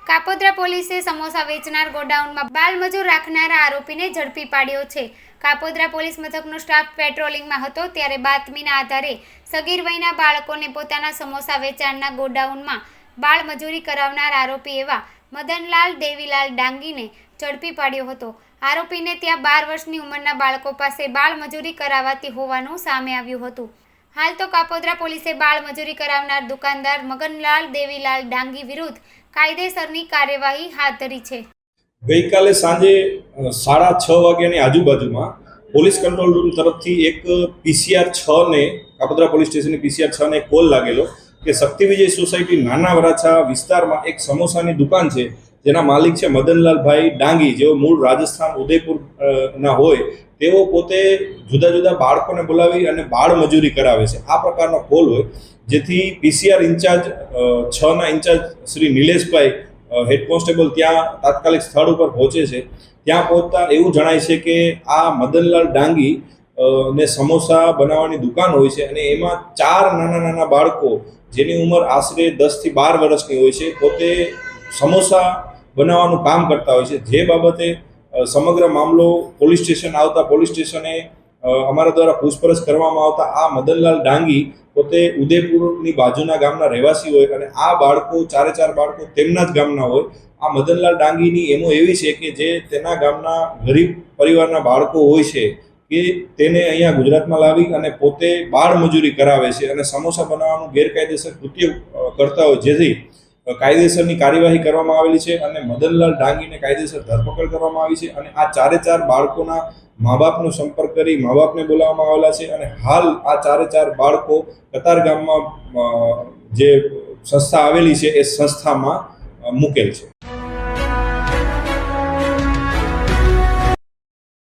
કાપોદ્રા પોલીસે સમોસા વેચનાર ગોડાઉનમાં બાલમજૂર રાખનારા આરોપીને ઝડપી પાડ્યો છે। કાપોદ્રા પોલીસ મથકનો સ્ટાફ પેટ્રોલિંગમાં હતો ત્યારે બાતમીના આધારે સગીર વયના બાળકોને પોતાના સમોસા વેચાણના ગોડાઉનમાં બાળમજૂરી કરાવનાર આરોપી એવા મદનલાલ દેવીલાલ ડાંગીને ઝડપી પાડ્યો હતો। આરોપીને ત્યાં 12 વર્ષની ઉંમરના બાળકો પાસે બાળમજૂરી કરાવાતી હોવાનું સામે આવ્યું હતું। हाल तो कापोद्रा पोलीसे बाळमजूरी करावनार दुकानदार मगनलाल देवीलाल डांगी विरुद्ध कायदेसरनी कार्यवाही हाथ धरी छे। गई काले सांजे 6:30 वाग्यानी आजूबाजूमां पोलीस कंट्रोल रूम तरफथी एक PCR 6 ने कापोद्रा पोलीस स्टेशन PCR 6 ने कॉल लागेलो के शक्ति विजय सोसायटी नाना वराछा विस्तारमां एक समोसानी दुकान छे जेना मालिक छे मदनलाल भाई डांगी जेओ मूळ રાજસ્થાન उदयपुर ना होय तेओ पोते जुदा जुदा बाळकोने बोलावी अने बाळ मजूरी करावे छे। आ प्रकारनो कॉल होय जेथी PCR इंचार्ज 6 ना incharge Shri Nileshbhai head constable त्यां तात्कालिक स्थळ पर पहोंचे छे। त्यां पहोंचता एवुं जणाय छे के आ मदनलाल डांगी ने समोसा बनाववानी दुकान होय छे अने एमां 4 नाना नाना बाळको जेनी उंमर आशरे 10 થી 12 વર્ષની હોય છે પોતે समोसा बनाववानुं काम करता होय छे। जे बाबते समग्र मामलो पोलीस स्टेशन आवता पोलीस स्टेशने अमारा द्वारा पूछपरछ करवामां आवता आ मदनलाल डांगी पोते उदयपुरनी बाजुना गामना રહેવાસી होय अने आ बाळको 4 बाळको तेमना ज गामना होय। आ मदनलाल डांगीनी एमो एवी छे के जे तेना गामना गरीब परिवाરના बाळको होय छे કે તેને અહીંયા ગુજરાતમાં લાવી અને પોતે બાળ મજૂરી કરાવે છે અને સમોસા બનાવવાનું ગેરકાયદેસર કૃત્ય કરતા હોય જેથી કાયદેસરની કાર્યવાહી કરવામાં આવેલી છે અને મદનલાલ ડાંગીને કાયદેસર ધરપકડ કરવામાં આવી છે અને આ 4 બાળકોના મા-બાપનો સંપર્ક કરી મા-બાપને બોલાવવામાં આવેલા છે અને હાલ આ 4 બાળકો કતાર ગામમાં જે સંસ્થા આવેલી છે એ સંસ્થામાં મૂકેલ છે।